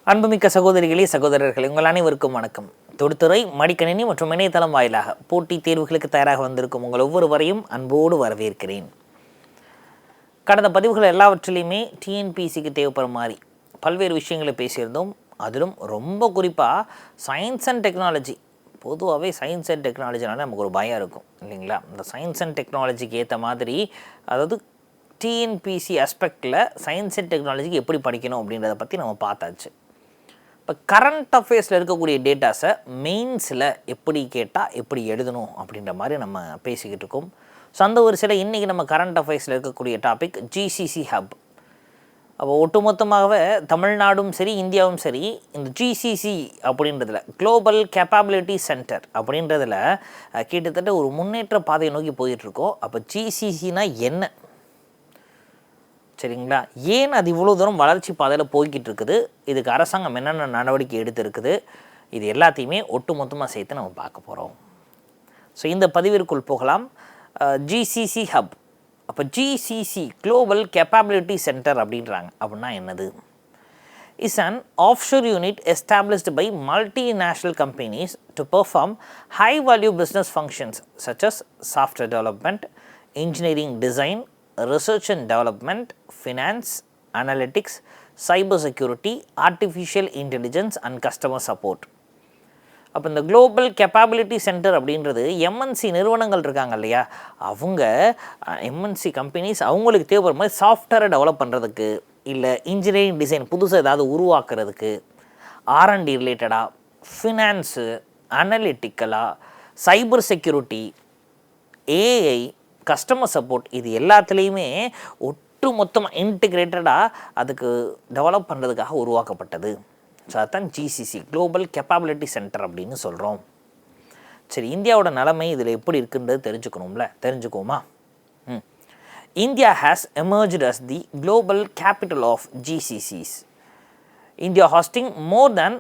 அன்புமிக்க சகோதரிகளே சகோதரர்களே, உங்கள் அனைவருக்கும் வணக்கம். தொடுத்துறை மடிக்கணினி மற்றும் இணையதளம் வாயிலாக போட்டித் தேர்வுகளுக்கு தயாராக வந்திருக்கும் உங்கள் ஒவ்வொருவரையும் அன்போடு வரவேற்கிறேன். கடந்த பதிவுகள் எல்லாவற்றிலையுமே டிஎன்பிசிக்கு தேவைப்படுற மாதிரி பல்வேறு விஷயங்களை பேசியிருந்தோம். அதிலும் ரொம்ப குறிப்பாக சயின்ஸ் அண்ட் டெக்னாலஜி. பொதுவாகவே சயின்ஸ் அண்ட் டெக்னாலஜினால நமக்கு ஒரு பயம் இருக்கும் இல்லைங்களா? இந்த சயின்ஸ் அண்ட் டெக்னாலஜிக்கு ஏற்ற மாதிரி, அதாவது டிஎன்பிசி ஆஸ்பெக்டில் சயின்ஸ் அண்ட் டெக்னாலஜிக்கு எப்படி படிக்கணும் அப்படின்றத பற்றி நம்ம பார்த்தாச்சு. இப்போ கரண்ட் அஃபேர்ஸில் இருக்கக்கூடிய டேட்டாஸை மெயின்ஸில் எப்படி கேட்டால் எப்படி எழுதணும் அப்படின்ற மாதிரி நம்ம பேசிக்கிட்டு இருக்கோம். ஸோ அந்த ஒரு சில இன்றைக்கி நம்ம கரண்ட் அஃபேர்ஸில் இருக்கக்கூடிய டாபிக் ஜிசிசி ஹப். அப்போ ஒட்டுமொத்தமாகவே தமிழ்நாடும் சரி இந்தியாவும் சரி இந்த ஜிசிசி அப்படின்றதில் குளோபல் கேப்பபிலிட்டி சென்டர் அப்படின்றதில் கிட்டத்தட்ட ஒரு முன்னேற்ற பாதையை நோக்கி போயிட்டுருக்கோம். அப்போ ஜிசிசினா என்ன, சரிங்களா? ஏன் அது இவ்வளோ தூரம் வளர்ச்சி பாதையில் போய்கிட்டு இருக்குது, இதுக்கு அரசாங்கம் என்னென்ன நடவடிக்கை எடுத்திருக்குது, இது எல்லாத்தையுமே ஒட்டு மொத்தமாக சேர்த்து நம்ம பார்க்க போகிறோம். ஸோ இந்த பதிவிற்குள் போகலாம். GCC hub. அப்போ ஜிசிசி குளோபல் கேப்பபிலிட்டி சென்டர் அப்படின்றாங்க. அப்படின்னா என்னது? Is an offshore unit established by multinational companies to perform high value business functions such as software development, engineering design, research and development, finance, analytics, cyber security, artificial intelligence and customer support. அப்போ இந்த global capability centre அப்படின்றது MNC நிறுவனங்கள் இருக்காங்க இல்லையா, அவங்க MNC companies அவங்களுக்கு தேவைப்படுற மாதிரி சாஃப்ட்வேரை டெவலப் பண்ணுறதுக்கு, இல்லை இன்ஜினியரிங் டிசைன் புதுசாக ஏதாவது உருவாக்குறதுக்கு, ஆர்என்டி ரிலேட்டடாக, ஃபினான்ஸு, அனலிட்டிக்கலாக, cyber security, AI, customer support, இது எல்லாத்துலேயுமே ஒட்டு மொத்தமாக இன்டிகிரேட்டடாக அதுக்கு டெவலப் பண்ணுறதுக்காக உருவாக்கப்பட்டது. ஸோ அதுதான் ஜிசிசி குளோபல் கேப்பபிலிட்டி சென்டர் அப்படின்னு சொல்கிறோம். சரி, இந்தியாவோட நிலைமை இதில் எப்படி இருக்குன்றது தெரிஞ்சுக்கணும்ல, தெரிஞ்சுக்குவோமா? India has emerged as the global capital of GCCs. India hosting more than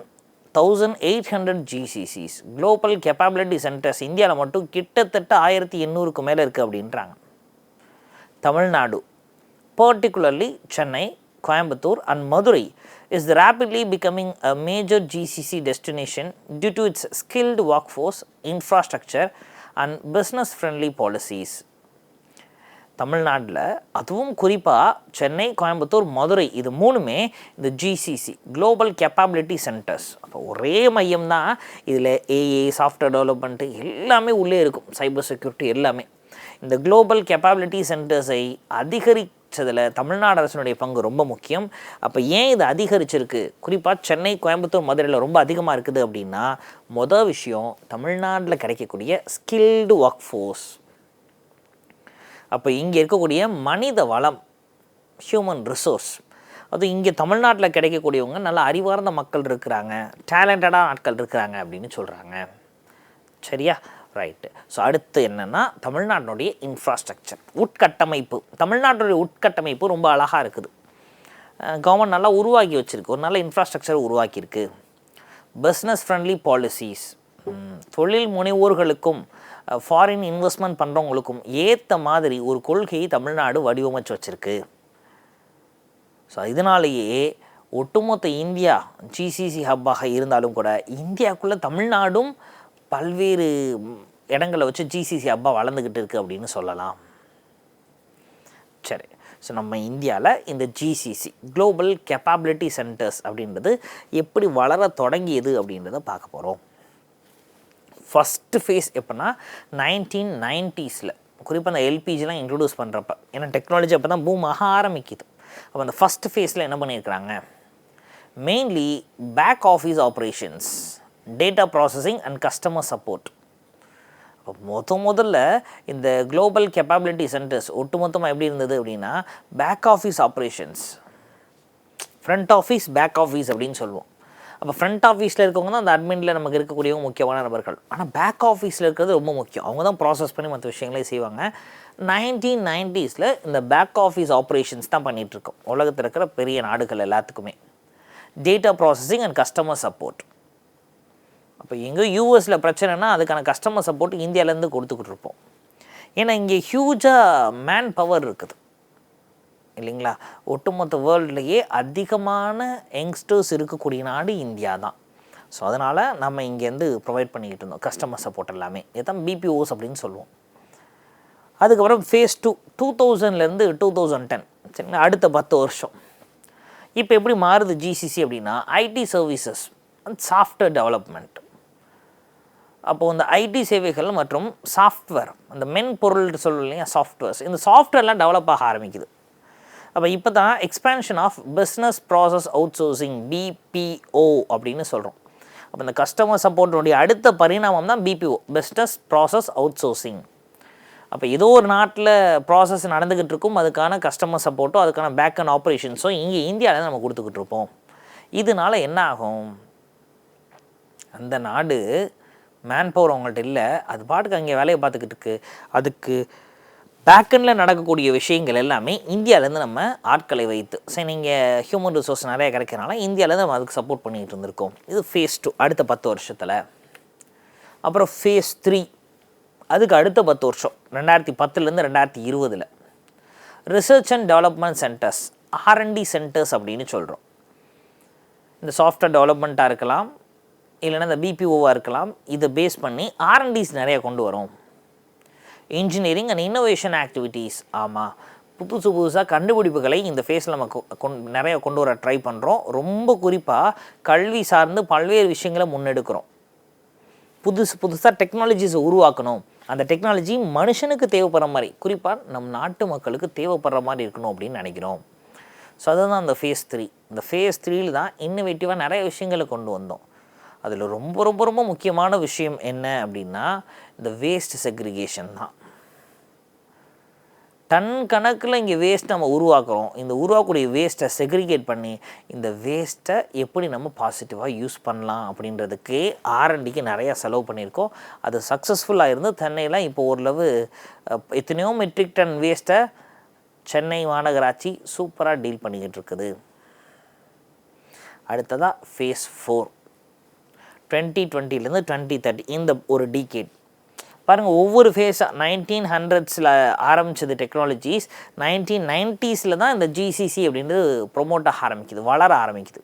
1800 GCCs global capability centres இந்தியாவில் மட்டும் கிட்டத்தட்ட 1800க்கு மேலே இருக்குது அப்படின்றாங்க. Tamil Nadu, particularly Chennai, Coimbatore and Madurai is rapidly becoming a major GCC destination due to its skilled workforce, infrastructure and business-friendly policies. தமிழ்நாட்டில் அதுவும் குறிப்பாக சென்னை, கோயம்புத்தூர், மதுரை இது மூணுமே இந்த ஜிசிசி குளோபல் கேப்பபிலிட்டி சென்டர்ஸ். அப்போ ஒரே மையம் தான். இதில் ஏஏ, சாஃப்ட்வேர் டெவலப்மெண்ட்டு எல்லாமே உள்ளே இருக்கும், சைபர் செக்யூரிட்டி எல்லாமே. இந்த குளோபல் கேப்பபிலிட்டி சென்டர்ஸை அதிகரித்ததில் தமிழ்நாடு அரசினுடைய பங்கு ரொம்ப முக்கியம். அப்போ ஏன் இது அதிகரிச்சிருக்கு, குறிப்பாக சென்னை, கோயம்புத்தூர், மதுரையில் ரொம்ப அதிகமாக இருக்குது அப்படின்னா, மொதல் விஷயம் தமிழ்நாட்டில் கிடைக்கக்கூடிய ஸ்கில்டு ஒர்க் ஃபோர்ஸ். அப்போ இங்கே இருக்கக்கூடிய மனித வளம், ஹியூமன் ரிசோர்ஸ், அது இங்கே தமிழ்நாட்டில் கிடைக்கக்கூடியவங்க நல்ல அறிவார்ந்த மக்கள் இருக்கிறாங்க, டேலண்டடான ஆட்கள் இருக்கிறாங்க அப்படின்னு சொல்கிறாங்க. சரியா? ரைட்டு. ஸோ அடுத்து என்னென்னா தமிழ்நாட்டினுடைய இன்ஃப்ராஸ்ட்ரக்சர், உட்கட்டமைப்பு. தமிழ்நாட்டுடைய உட்கட்டமைப்பு ரொம்ப அழகாக இருக்குது. கவர்மெண்ட் நல்லா உருவாக்கி வச்சுருக்கு, ஒரு நல்ல இன்ஃப்ராஸ்ட்ரக்சர் உருவாக்கியிருக்கு. பிஸ்னஸ் ஃப்ரெண்ட்லி பாலிசிஸ், தொழில் முனைவோர்களுக்கும் ஃபாரின் இன்வெஸ்ட்மெண்ட் பண்ணுறவங்களுக்கும் ஏற்ற மாதிரி ஒரு கொள்கையை தமிழ்நாடு வடிவமைச்சு வச்சுருக்கு. ஸோ இதனாலேயே ஒட்டுமொத்த இந்தியா ஜிசிசி ஹப்பாக இருந்தாலும் கூட இந்தியாவுக்குள்ளே தமிழ்நாடும் பல்வேறு இடங்களை வச்சு ஜிசிசி ஹப்பாக வளர்ந்துக்கிட்டு இருக்குது அப்படின்னு சொல்லலாம். சரி, ஸோ நம்ம இந்தியாவில் இந்த ஜிசிசி குளோபல் கேப்பபிலிட்டி சென்டர்ஸ் அப்படின்றது எப்படி வளர தொடங்கியது அப்படின்றத பார்க்க போகிறோம். ஃபஸ்ட்டு ஃபேஸ் எப்போனா 1990s, குறிப்பாக அந்த எல்பிஜிலாம் இன்ட்ரடியூஸ் பண்ணுறப்ப, ஏன்னா டெக்னாலஜி அப்போ தான் பூம் ஆக ஆரம்பிக்குது. அப்போ அந்த ஃபஸ்ட்டு ஃபேஸில் என்ன பண்ணியிருக்கிறாங்க, mainly back office operations, data processing and customer support. அப்போ முதல்ல இந்த குளோபல் கேப்பபிலிட்டி சென்டர்ஸ் ஒட்டுமொத்தமாக எப்படி இருந்தது அப்படின்னா, back office operations, front office, back office அப்படின்னு சொல்லுவோம். அப்போ ஃப்ரண்ட் ஆஃபீஸில் இருக்கவங்க தான் அந்த அட்மினில் நமக்கு இருக்கக்கூடியவங்க முக்கியமான நபர்கள். ஆனால் பேக் ஆஃபீஸில் இருக்கிறது ரொம்ப முக்கியம், அவங்க தான் ப்ராசஸ் பண்ணி மற்ற விஷயங்களே செய்வாங்க. 1990s இந்த பேக் ஆஃபீஸ் ஆப்ரேஷன்ஸ் தான் பண்ணிகிட்ருக்கோம் உலகத்தில் இருக்கிற பெரிய நாடுகள் எல்லாத்துக்குமே. Data processing and customer support. அப்போ எங்கே யூஎஸில் பிரச்சனைனா அதுக்கான கஸ்டமர் சப்போர்ட் இந்தியாவிலேருந்து கொடுத்துக்கிட்டு இருப்போம். ஏன்னா இங்கே ஹியூஜாக மேன் பவர் இருக்குது. இல்லைங்களா? ஒட்டுமொத்த வேர்ல்டுலேயே அதிகமான யங்ஸ்டர்ஸ் இருக்கக்கூடிய நாடு இந்தியா தான். ஸோ அதனால் நம்ம இங்கேருந்து ப்ரொவைட் பண்ணிக்கிட்டு இருந்தோம் கஸ்டமர் சப்போர்ட் எல்லாமே. இதுதான் பிபிஓஸ் அப்படின்னு சொல்லுவோம். அதுக்கப்புறம் ஃபேஸ் 2 2000லேருந்து 2010 சரிங்களா, அடுத்த 10 வருஷம். இப்போ எப்படி மாறுது ஜிசிசி அப்படின்னா, ID services and software development. அப்போது இந்த ஐடி சேவைகள் மற்றும் சாஃப்ட்வேர், அந்த மென்பொருள் சொல்லுவோம் இல்லையா, சாஃப்ட்வேர்ஸ், இந்த சாஃப்ட்வேர்லாம் டெவலப் ஆக ஆரம்பிக்குது. அப்போ இப்போ தான் expansion of business process outsourcing, BPO அப்படின்னு சொல்கிறோம். அப்போ இந்த கஸ்டமர் சப்போர்ட்டுடைய அடுத்த பரிணாமம் தான் BPO, business process outsourcing. அப்போ ஏதோ ஒரு நாட்டில் ப்ராசஸ் நடந்துக்கிட்டு இருக்கும், அதுக்கான கஸ்டமர் சப்போர்ட்டோ அதுக்கான பேக் அண்ட் ஆப்ரேஷன்ஸோ இங்கே இந்தியாவில் நம்ம கொடுத்துக்கிட்டு இருப்போம். இதனால் என்ன ஆகும், அந்த நாடு மேன் பவர் அவங்கள்ட்ட இல்லை, அது பாட்டுக்கு அங்கே வேலையை பார்த்துக்கிட்டு இருக்கு. அதுக்கு பேக்கெண்டில் நடக்கக்கூடிய விஷயங்கள் எல்லாமே இந்தியாவிலேருந்து நம்ம ஆட்களை வைத்து, சரி நீங்கள் ஹியூமன் ரிசோர்ஸ் நிறைய கிடைக்கிறனால இந்தியாவிலேருந்து நம்ம அதுக்கு சப்போர்ட் பண்ணிகிட்டு இருந்திருக்கோம். இது ஃபேஸ் 2 அடுத்த 10 வருஷத்தில். அப்புறம் ஃபேஸ் 3 அதுக்கு அடுத்த 10 வருஷம் 2010லேருந்து 2020 research and development centres, R&D centres அப்படின்னு சொல்கிறோம். இந்த சாஃப்ட்வேர் டெவலப்மெண்ட்டாக இருக்கலாம், இல்லைன்னா இந்த பிபிஓவாக இருக்கலாம். இதை பேஸ் பண்ணி ஆர்என்டிஸ் நிறையா கொண்டு வரும். இன்ஜினியரிங் அண்ட் இன்னோவேஷன் ஆக்டிவிட்டீஸ், ஆமாம், புதுசாக கண்டுபிடிப்புகளை இந்த ஃபேஸில் நம்ம நிறைய கொண்டு வர ட்ரை பண்ணுறோம். ரொம்ப குறிப்பாக கல்வி சார்ந்து பல்வேறு விஷயங்களை முன்னெடுக்கிறோம். புதுசாக டெக்னாலஜிஸை உருவாக்கணும். அந்த டெக்னாலஜி மனுஷனுக்கு தேவைப்படுற மாதிரி, குறிப்பாக நம் நாட்டு மக்களுக்கு தேவைப்படுற மாதிரி இருக்கணும் அப்படின்னு நினைக்கிறோம். ஸோ அதுதான் அந்த ஃபேஸ் 3. இந்த ஃபேஸ் 3ல் தான் இன்னோவேட்டிவாக நிறைய விஷயங்களை கொண்டு வந்தோம். அதில் ரொம்ப ரொம்ப ரொம்ப முக்கியமான விஷயம் என்ன அப்படின்னா, இந்த வேஸ்ட் செக்ரிகேஷன் தான். டன் கணக்கில் இங்கே வேஸ்ட் நம்ம உருவாக்குறோம். இந்த உருவாக்கக்கூடிய வேஸ்ட்டை செக்ரிகேட் பண்ணி இந்த வேஸ்ட்டை எப்படி நம்ம பாசிட்டிவாக யூஸ் பண்ணலாம் அப்படின்றதுக்கு ஆர்என்டிக்கு நிறையா செலவு பண்ணியிருக்கோம். அது சக்ஸஸ்ஃபுல்லாக இருந்து சென்னையில் இப்போ ஓரளவு எத்தனையோ மெட்ரிக் டன் வேஸ்ட்டை சென்னை மாநகராட்சி சூப்பராக டீல் பண்ணிக்கிட்டு இருக்குது. அடுத்ததாக ஃபேஸ் 4 2020லேருந்து 2030 இந்த ஒரு டிகேட் பாருங்கள். ஒவ்வொரு ஃபேஸாக 1900s ஆரம்பித்தது டெக்னாலஜிஸ், 1990s தான் இந்த ஜிசிசி அப்படின்றது ப்ரொமோட் ஆக ஆரம்பிக்குது, வளர ஆரம்பிக்குது.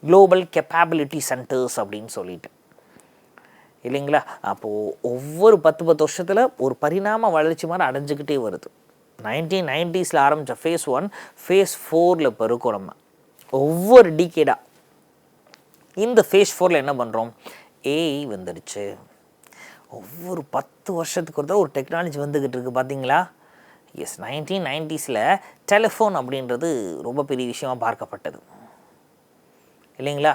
குளோபல் கெப்பாபிலிட்டி சென்டர்ஸ் அப்படின்னு சொல்லிட்டு, இல்லைங்களா? அப்போது ஒவ்வொரு 10 வருஷத்தில் ஒரு பரிணாம வளர்ச்சி மாதிரி அடைஞ்சிக்கிட்டே வருது. 1990s ஆரம்பித்த ஃபேஸ் 1 ஃபேஸ் 4 இப்போ இருக்கோம் நம்ம. ஒவ்வொரு டிகேடாக இந்த ஃபேஸ் 4 என்ன பண்ணுறோம், ஏஐ வந்துடுச்சு. ஒவ்வொரு 10 வருஷத்துக்கு ஒரு டெக்னாலஜி வந்துக்கிட்டு இருக்குது பார்த்தீங்களா? எஸ், 1990s டெலிஃபோன் அப்படின்றது ரொம்ப பெரிய விஷயமாக பார்க்கப்பட்டது, இல்லைங்களா?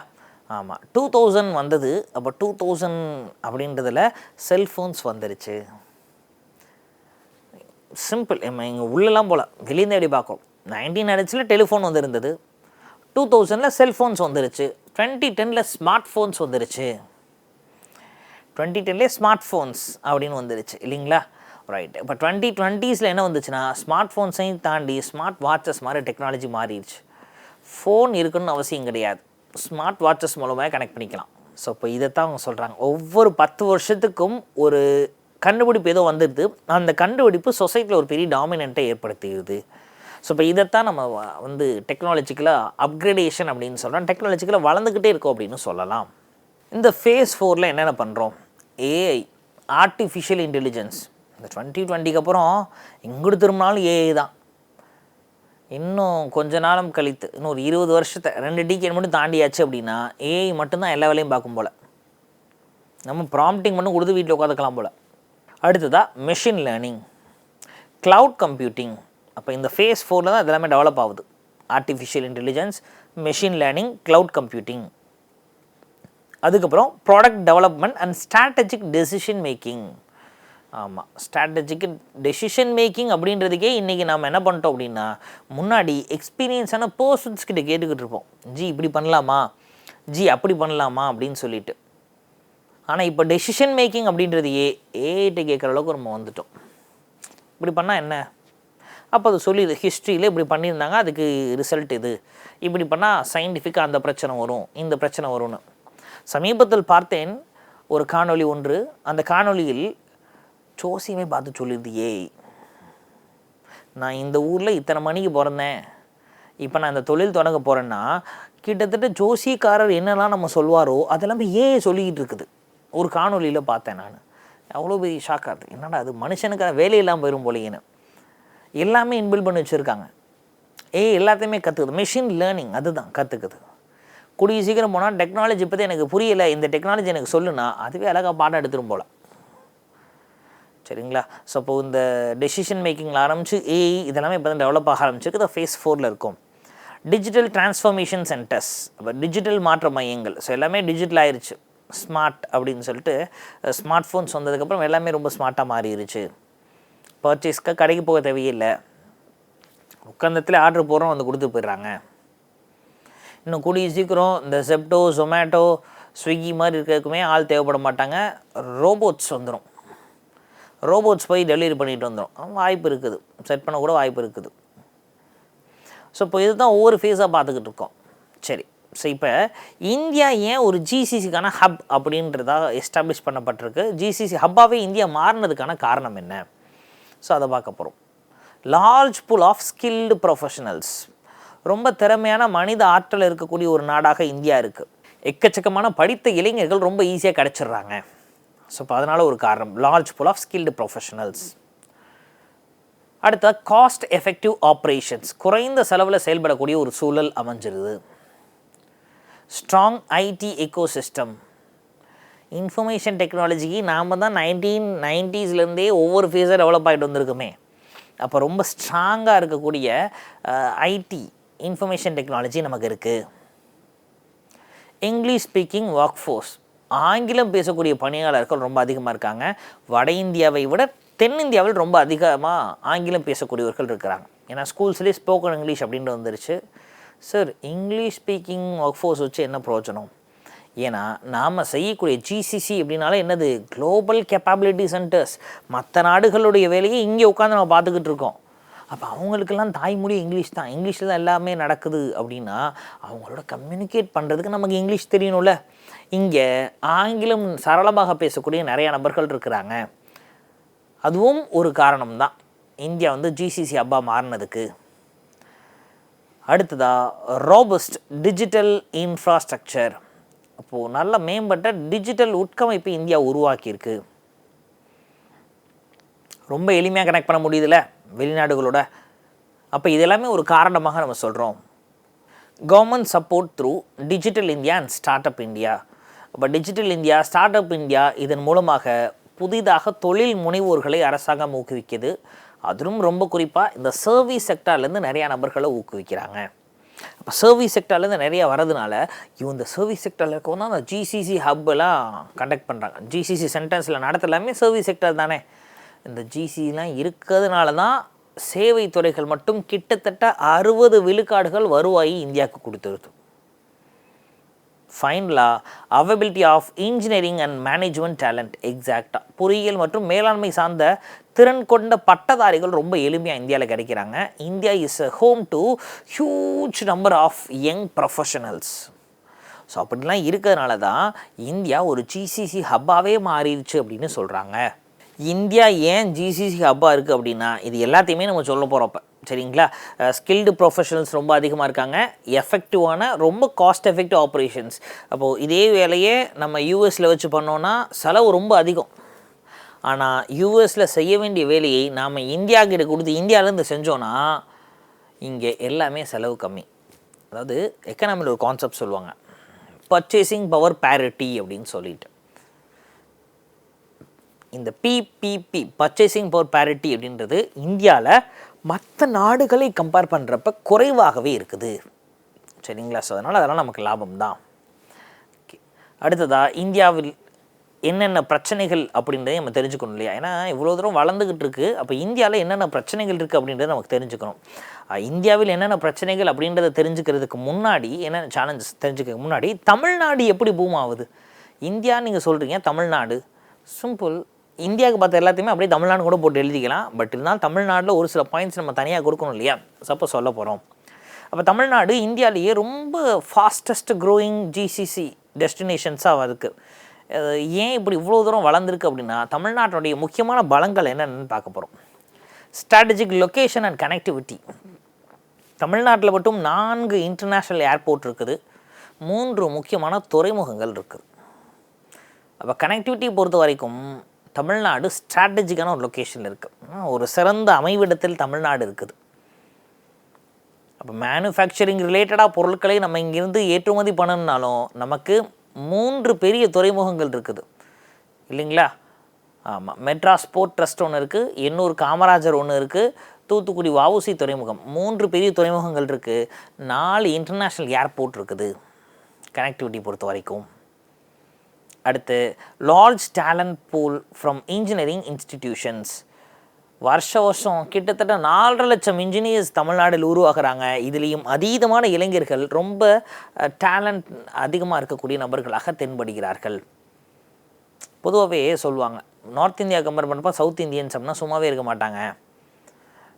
ஆமாம், 2000 வந்தது. அப்போ 2000 அப்படின்றதில் செல்ஃபோன்ஸ் வந்துருச்சு. சிம்பிள், இங்கே உள்ளெல்லாம் போல் வெளியே எப்படி பார்க்கும். 1900s டெலிஃபோன் வந்துருந்தது, 2000 செல்ஃபோன்ஸ் வந்துருச்சு, 2010 ஸ்மார்ட் ஃபோன்ஸ் வந்துருச்சு, 2010 ஸ்மார்ட் ஃபோன்ஸ் அப்படின்னு வந்துருச்சு, இல்லைங்களா? ரைட். இப்போ 2020s என்ன வந்துச்சுன்னா, ஸ்மார்ட் ஃபோன்ஸையும் தாண்டி ஸ்மார்ட் வாட்சஸ் மாதிரி டெக்னாலஜி மாறிடுச்சு. ஃபோன் இருக்குன்னு அவசியம் கிடையாது, ஸ்மார்ட் வாட்சஸ் மூலமாக கனெக்ட் பண்ணிக்கலாம். ஸோ இப்போ இதைத்தான் அவங்க சொல்கிறாங்க, ஒவ்வொரு 10 வருஷத்துக்கும் ஒரு கண்டுபிடிப்பு ஏதோ வந்துடுது. அந்த கண்டுபிடிப்பு சொசைட்டியில் ஒரு பெரிய டாமினண்ட்டை ஏற்படுத்திடுது. ஸோ இப்போ இதைத்தான் நம்ம வந்து டெக்னாலஜிக்கலாக அப்கிரேடேஷன் அப்படின்னு சொல்கிறோம். டெக்னாலஜிக்கலாக வளர்ந்துக்கிட்டே இருக்கோம் அப்படின்னு சொல்லலாம். இந்த ஃபேஸ் 4 என்னென்ன பண்ணுறோம், ஏஐ, ஆர்டிஃபிஷியல் இன்டெலிஜென்ஸ். இந்த 2020க்கு அப்புறம் எங்கிட்டு திரும்பினாலும் ஏஐ தான். இன்னும் கொஞ்ச நாளும் கழித்து, இன்னும் ஒரு 20 வருஷத்தை 2 டிகேட் மட்டும் தாண்டியாச்சு அப்படின்னா ஏஐ மட்டும்தான் எல்லா வேலையும் பார்க்கும் போல். நம்ம ப்ராம்ப்டிங் மட்டும் கொடுத்து வீட்டில் உட்காந்துக்கலாம் போல். அடுத்ததாக மெஷின் லேர்னிங், க்ளவுட் கம்ப்யூட்டிங். அப்போ இந்த ஃபேஸ் 4 தான் இதெல்லாமே டெவலப் ஆகுது. Artificial intelligence, machine learning, cloud computing. அதுக்கப்புறம் product development and strategic decision making. ஆமாம், ஸ்ட்ராட்டஜிக் டெசிஷன் மேக்கிங் அப்படின்றதுக்கே இன்றைக்கி நம்ம என்ன பண்ணிட்டோம் அப்படின்னா, முன்னாடி எக்ஸ்பீரியன்ஸான பர்சன்ஸ் கிட்ட கேட்டுக்கிட்டு இருப்போம், ஜி இப்படி பண்ணலாமா, ஜி அப்படி பண்ணலாமா அப்படின்னு சொல்லிட்டு. ஆனால் இப்போ டெசிஷன் மேக்கிங் அப்படின்றதையே ஏஐட்ட கேட்குற அளவுக்கு நம்ம வந்துட்டோம். இப்படி பண்ணால் என்ன, அப்போ அது சொல்லிடுது, ஹிஸ்ட்ரியில் இப்படி பண்ணியிருந்தாங்க, அதுக்கு ரிசல்ட் இது, இப்படி பண்ணால் சயின்டிஃபிக்காக அந்த பிரச்சனை வரும், இந்த பிரச்சனை வரும்னு. சமீபத்தில் பார்த்தேன் ஒரு காணொளி ஒன்று. அந்த காணொளியில் ஜோசியமே பார்த்து சொல்லிடுது ஏஐ. நான் இந்த ஊரில் இத்தனை மணிக்கு பிறந்தேன், இப்போ நான் இந்த தொழில் தொடங்க போகிறேன்னா கிட்டத்தட்ட ஜோசியக்காரர் என்னெல்லாம் நம்ம சொல்வாரோ அதெல்லாமே ஏன் சொல்லிக்கிட்டு இருக்குது. ஒரு காணொலியில் பார்த்தேன் நான், அவ்வளோ பெரிய ஷாக் ஆகுது. என்னடா அது மனுஷனுக்கான வேலை இல்லாமல் போயிடும் போலேன்னு. எல்லாமே இன்பில் பண்ணி வச்சுருக்காங்க. எல்லாத்தையுமே கற்றுக்குது. மெஷின் லேர்னிங் அதுதான் கற்றுக்குது. கூடிய சீக்கிரம் போனால் டெக்னாலஜி பற்றி எனக்கு புரியலை, இந்த டெக்னாலஜி எனக்கு சொல்லுன்னா அதுவே அழகாக பாடம் எடுத்துடும் போல. சரிங்களா? ஸோ அப்போது இந்த டெசிஷன் மேக்கிங்கில் ஆரம்பித்து இதெல்லாமே இப்போ தான் டெவலப் ஆக ஆரம்பிச்சிருக்கு. இந்த ஃபேஸ் 4 இருக்கும். டிஜிட்டல் டிரான்ஸ்ஃபர்மேஷன் சென்டர்ஸ், அப்போ டிஜிட்டல் மாற்ற மையங்கள். ஸோ எல்லாமே டிஜிட்டல் ஆயிடுச்சு. ஸ்மார்ட் அப்படின்னு சொல்லிட்டு ஸ்மார்ட் ஃபோன்ஸ் வந்ததுக்கப்புறம் எல்லாமே ரொம்ப ஸ்மார்ட்டாக மாறிடுச்சு. பர்ச்சேஸ்க்கு கடைக்கு போக தேவையில்லை, உட்காந்தத்தில் ஆர்டர் போடுறோம் வந்து கொடுத்து போயிடுறாங்க. இன்னும் கூடிய சீக்கிரம் இந்த செப்டோ, ஜொமேட்டோ, ஸ்விக்கி மாதிரி இருக்கிறதுக்குமே ஆள் தேவைப்பட மாட்டாங்க. ரோபோட்ஸ் வந்துடும். ரோபோட்ஸ் போய் டெலிவரி பண்ணிட்டு வந்துடும். வாய்ப்பு இருக்குது, செட் பண்ண கூட வாய்ப்பு இருக்குது. ஸோ இப்போ இதுதான் ஒவ்வொரு ஃபேஸாக பார்த்துக்கிட்டு இருக்கோம். சரி, ஸோ இப்போ இந்தியா ஏன் ஒரு ஜிசிசிக்கான ஹப் அப்படின்றதாக எஸ்டாப்ளிஷ் பண்ணப்பட்டிருக்கு? ஜிசிசி ஹப்பாகவே இந்தியா மாறினதுக்கான காரணம் என்ன? ஸோ அதை பார்க்க போகிறோம். Large pool of skilled professionals, ரொம்ப திறமையான மனித ஆற்றல் இருக்கக்கூடிய ஒரு நாடாக இந்தியா இருக்குது. எக்கச்சக்கமான படித்த இளைஞர்கள் ரொம்ப ஈஸியாக கிடச்சிட்றாங்க. ஸோ இப்போ அதனால் ஒரு காரணம், large pool of skilled professionals. அடுத்த காஸ்ட் எஃபெக்டிவ் ஆப்ரேஷன்ஸ், குறைந்த செலவில் செயல்படக்கூடிய ஒரு சூழல் அமைஞ்சிருது. ஸ்ட்ராங் ஐடி எக்கோசிஸ்டம், இன்ஃபர்மேஷன் டெக்னாலஜிக்கு நாம் தான் 1990s ஒவ்வொரு ஃபேஸாக டெவலப் ஆகிட்டு வந்திருக்குமே. அப்போ ரொம்ப ஸ்ட்ராங்காக இருக்கக்கூடிய ஐடி இன்ஃபர்மேஷன் டெக்னாலஜி நமக்கு இருக்குது. இங்கிலீஷ் ஸ்பீக்கிங் ஒர்க் ஃபோர்ஸ், ஆங்கிலம் பேசக்கூடிய பணியாளர்கள் ரொம்ப அதிகமாக இருக்காங்க. வட இந்தியாவை விட தென்னிந்தியாவில் ரொம்ப அதிகமாக ஆங்கிலம் பேசக்கூடியவர்கள் இருக்கிறாங்க. ஏன்னா ஸ்கூல்ஸ்லேயே ஸ்போக்கன் இங்கிலீஷ் அப்படின்ட்டு வந்துருச்சு. Sir, English speaking work force வச்சு என்ன பிரயோஜனம்? ஏன்னா நாம் செய்யக்கூடிய ஜிசிசி அப்படின்னாலே என்னது, குளோபல் கேப்பபிலிட்டி சென்டர்ஸ். மற்ற நாடுகளுடைய வேலையை இங்கே உட்காந்து நம்ம பார்த்துக்கிட்டு இருக்கோம். அப்போ அவங்களுக்கெல்லாம் தாய்மொழி இங்கிலீஷ் தான், இங்கிலீஷில் தான் எல்லாமே நடக்குது அப்படின்னா அவங்களோட கம்யூனிகேட் பண்ணுறதுக்கு நமக்கு இங்கிலீஷ் தெரியணும்ல. இங்கே ஆங்கிலம் சரளமாக பேசக்கூடிய நிறையா நபர்கள் இருக்கிறாங்க. அதுவும் ஒரு காரணம்தான் இந்தியா வந்து ஜிசிசி ஹப்பா மாறினதுக்கு. அடுத்ததாக ரோபஸ்ட் டிஜிட்டல் இன்ஃப்ராஸ்ட்ரக்சர், அப்போது நல்ல மேம்பட்ட டிஜிட்டல் உட்கமைப்பு இந்தியா உருவாக்கியிருக்கு. ரொம்ப எளிமையாக கனெக்ட் பண்ண முடியுதுல்ல வெளிநாடுகளோட. அப்போ இதெல்லாமே ஒரு காரணமாக நம்ம சொல்கிறோம். Government support through digital India and start up India. அப்போ digital India, start up India, இதன் மூலமாக புதிதாக தொழில் முனைவோர்களை அரசாங்கம் ஊக்குவிக்குது. அதுவும் ரொம்ப குறிப்பாக இந்த சர்வீஸ் செக்டார்லேருந்து நிறையா நபர்களை ஊக்குவிக்கிறாங்க. அப்போ சர்வீஸ் செக்டார்லேருந்து நிறையா வரதுனால இந்த சர்வீஸ் செக்டாரில் இருக்கவங்க தான் அந்த ஜிசிசி ஹப்பெல்லாம் கண்டக்ட் பண்ணுறாங்க. ஜிசிசி சென்டர்ஸில் நடத்தலாமே சர்வீஸ் செக்டார் தானே. இந்த ஜிசிலாம் இருக்கிறதுனால தான் சேவை துறைகள் மட்டும் கிட்டத்தட்ட 60 விழுக்காடுகள் வருவாய் இந்தியாவுக்கு கொடுத்துருது. ஃபைனலாக availability of engineering and management talent, எக்ஸாக்டாக பொறியியல் மற்றும் மேலாண்மை சார்ந்த திறன் கொண்ட பட்டதாரிகள் ரொம்ப எளிமையாக இந்தியாவில் கிடைக்கிறாங்க. India is a home to huge number of young professionals. So அப்படிலாம் இருக்கிறதுனால தான் இந்தியா ஒரு ஜிசிசி ஹப்பாகவே மாறிடுச்சு அப்படின்னு சொல்கிறாங்க. இந்தியா ஏன் ஜிசிசி ஹப்பாக இருக்குது அப்படின்னா இது எல்லாத்தையுமே நம்ம சொல்ல போகிறோம். சரிங்களா? ஸ்கில்டு ப்ரொஃபஷனல்ஸ் ரொம்ப அதிகமாக இருக்காங்க. எஃபெக்டிவான ரொம்ப காஸ்ட் எஃபெக்டிவ் ஆப்ரேஷன்ஸ். அப்போது இதே வேலையை நம்ம யூஎஸில் வச்சு பண்ணோன்னா செலவு ரொம்ப அதிகம். ஆனால் யூஎஸில் செய்ய வேண்டிய வேலையை நாம் இந்தியாக்கிட்ட கொடுத்து இந்தியாவிலேருந்து செஞ்சோன்னா இங்கே எல்லாமே செலவு கம்மி. அதாவது எக்கனாமியில் ஒரு கான்செப்ட் சொல்லுவாங்க, பர்ச்சேசிங் பவர் பேரிட்டி அப்படின்னு சொல்லிட்டு. இந்த பிபிபி பர்ச்சேசிங் பவர் பேரிட்டி அப்படின்றது இந்தியாவில் மற்ற நாடுகளை கம்பேர் பண்ணுறப்ப குறைவாகவே இருக்குது. சரிங்களா? ஸோ அதனால் நமக்கு லாபம் தான். அடுத்ததாக இந்தியாவில் என்னென்ன பிரச்சனைகள் அப்படின்றத நம்ம தெரிஞ்சுக்கணும் இல்லையா? ஏன்னா இவ்வளோ தூரம் வளர்ந்துக்கிட்டு இருக்குது. அப்போ இந்தியாவில் என்னென்ன பிரச்சனைகள் இருக்குது அப்படின்றத நமக்கு தெரிஞ்சுக்கணும். இந்தியாவில் என்னென்ன பிரச்சனைகள் அப்படின்றத தெரிஞ்சுக்கிறதுக்கு முன்னாடி, என்னென்ன சேலஞ்சஸ் தெரிஞ்சுக்க முன்னாடி, தமிழ்நாடு எப்படி பூம் ஆகுது? இந்தியா நீங்கள் சொல்கிறீங்க, தமிழ்நாடு சிம்பிள். இந்தியாவுக்கு பார்த்த எல்லாத்தையுமே அப்படியே தமிழ்நாடு கூட போட்டு எழுதிக்கலாம். பட் இருந்தாலும் தமிழ்நாட்டில் ஒரு சில பாயிண்ட்ஸ் நம்ம தனியாக கொடுக்கணும் இல்லையா? சப்போஸ் சொல்ல போகிறோம். அப்போ தமிழ்நாடு இந்தியாவிலேயே ரொம்ப ஃபாஸ்டஸ்ட் க்ரோயிங் ஜிசிசி டெஸ்டினேஷன்ஸாக இருக்குது. ஏன் இப்படி இவ்வளோ தூரம் வளர்ந்துருக்கு அப்படின்னா தமிழ்நாட்டினுடைய முக்கியமான பலங்கள் என்னென்னு பார்க்க போகிறோம். Strategic location and connectivity. தமிழ்நாட்டில் மட்டும் 4 இன்டர்நேஷ்னல் ஏர்போர்ட் இருக்குது, 3 முக்கியமான துறைமுகங்கள் இருக்குது. அப்போ கனெக்டிவிட்டி பொறுத்த வரைக்கும் தமிழ்நாடு ஸ்ட்ராட்டஜிக்கான ஒரு லொக்கேஷனில் இருக்குது, ஒரு சிறந்த அமைவிடத்தில் தமிழ்நாடு இருக்குது. அப்போ மேனுஃபேக்சரிங் ரிலேட்டடாக பொருட்களை நம்ம இங்கேருந்து ஏற்றுமதி பண்ணணுன்னாலும் நமக்கு 3 பெரிய துறைமுகங்கள் இருக்குது இல்லைங்களா? ஆமாம், மெட்ராஸ் போர்ட் ட்ரஸ்ட் ஒன்று இருக்குது, எண்ணூர் காமராஜர் ஒன்று இருக்குது, தூத்துக்குடி வஉசி துறைமுகம், 3 பெரிய துறைமுகங்கள் இருக்குது, 4 இன்டர்நேஷ்னல் ஏர்போர்ட் இருக்குது கனெக்டிவிட்டி பொறுத்த வரைக்கும். அடுத்து large talent pool from engineering institutions. வருஷம் கிட்டத்தட்ட 4.5 லட்சம் இன்ஜினியர்ஸ் தமிழ்நாட்டில் உருவாகிறாங்க. இதுலேயும் அதீதமான இளைஞர்கள், ரொம்ப டேலண்ட் அதிகமாக இருக்கக்கூடிய நபர்களாக தென்படுகிறார்கள். பொதுவாகவே சொல்லுவாங்க, நார்த் இந்தியா கம்பேர் பண்ணுறப்ப சவுத் இந்தியன்ஸ் அப்படின்னா சும்மாவே இருக்க மாட்டாங்க.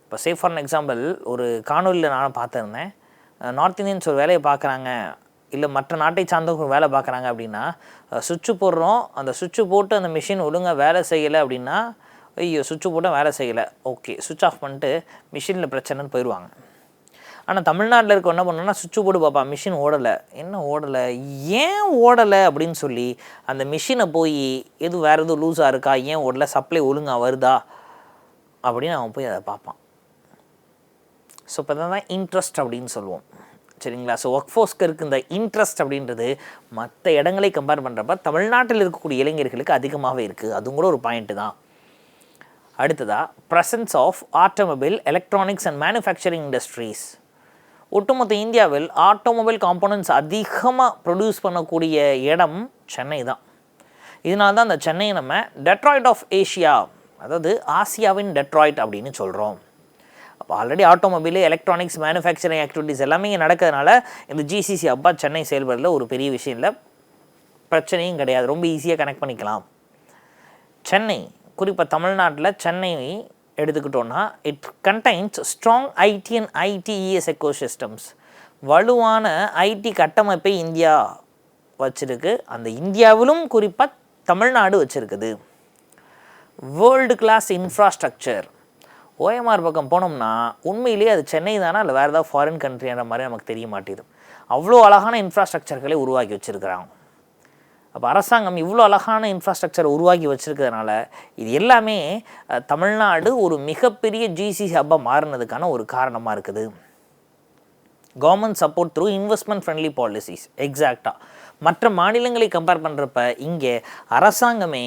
இப்போ சேஃப் ஃபார் எக்ஸாம்பிள் ஒரு காணொலியில் நானும் பார்த்துருந்தேன். நார்த் இந்தியன்ஸ் ஒரு வேலையை பார்க்குறாங்க, இல்லை மற்ற நாட்டை சார்ந்தவங்க ஒரு வேலை பார்க்குறாங்க அப்படின்னா, சுவிட்சு போடுறோம், அந்த சுவிட்சு போட்டு அந்த மிஷின் ஒழுங்காக வேலை செய்யலை அப்படின்னா, ஐயோ சுவிட்சு போட்டால் வேலை செய்யலை, ஓகே சுவிட்ச் ஆஃப் பண்ணிட்டு மிஷினில் பிரச்சனைன்னு போயிடுவாங்க. ஆனால் தமிழ்நாட்டில் இருக்க என்ன பண்ணோன்னா, சுவிட்சு போட்டு பார்ப்பா மிஷின் ஓடலை, என்ன ஓடலை, ஏன் ஓடலை அப்படின்னு சொல்லி அந்த மிஷினை போய் எதுவும் வேறு எதுவும் லூஸாக இருக்கா, ஏன் ஓடலை, சப்ளை ஒழுங்காக வருதா அப்படின்னு அவன் போய் அதை பார்ப்பான். ஸோ இப்போ தான் இன்ட்ரெஸ்ட் அப்படின்னு சொல்லுவோம் சரிங்களா? ஸோ ஒர்க் ஃபோர்ஸ்க்கு இருக்க இந்த இன்ட்ரெஸ்ட் அப்படின்றது மற்ற இடங்களை கம்பேர் பண்ணுறப்ப தமிழ்நாட்டில் இருக்கக்கூடிய இளைஞர்களுக்கு அதிகமாகவே இருக்குது. அதுவும் கூட ஒரு பாயிண்ட்டு தான். அடுத்ததாக presence of automobile, electronics and manufacturing industries. ஒட்டுமொத்த இந்தியாவில் ஆட்டோமொபைல் காம்போனன்ட்ஸ் அதிகமாக ப்ரொடியூஸ் பண்ணக்கூடிய இடம் சென்னை தான். இதனால தான் அந்த சென்னையை நம்ம டெட்ராய்ட் ஆஃப் ஏஷியா, அதாவது ஆசியாவின் டெட்ராய்ட் அப்படின்னு சொல்கிறோம். அப்போ already automobile, electronics, manufacturing activities எல்லாமே இங்கே நடக்கிறதுனால இந்த ஜிசிசி அப்பா சென்னை செயல்படுறதுல ஒரு பெரிய விஷயம் இல்லை, பிரச்சனையும் கிடையாது, ரொம்ப ஈஸியாக கனெக்ட் பண்ணிக்கலாம். சென்னை, குறிப்பாக தமிழ்நாட்டில் சென்னை எடுத்துக்கிட்டோன்னா, it contains strong IT and ITES ecosystems. வலுவான ஐடி கட்டமைப்பை இந்தியா வச்சுருக்கு, அந்த இந்தியாவிலும் குறிப்பாக தமிழ்நாடு வச்சுருக்குது. World class infrastructure. ஓஎம்ஆர் பக்கம் போனோம்னா உண்மையிலேயே அது சென்னை தானே இல்லை வேறு ஏதாவது ஃபாரின் கண்ட்ரின்ற மாதிரி நமக்கு தெரிய மாட்டேது. அவ்வளோ அழகான இன்ஃப்ராஸ்ட்ரக்சர்களை உருவாக்கி வச்சுருக்கிறாங்க. அப்போ அரசாங்கம் இவ்வளோ அழகான இன்ஃப்ராஸ்ட்ரக்சரை உருவாக்கி வச்சுருக்கிறதுனால இது எல்லாமே தமிழ்நாடு ஒரு மிகப்பெரிய ஜிசிசி ஹப்பாக மாறினதுக்கான ஒரு காரணமாக இருக்குது. Government support through investment friendly policies. எக்ஸாக்டாக மற்ற மாநிலங்களை கம்பேர் பண்ணுறப்ப இங்கே அரசாங்கமே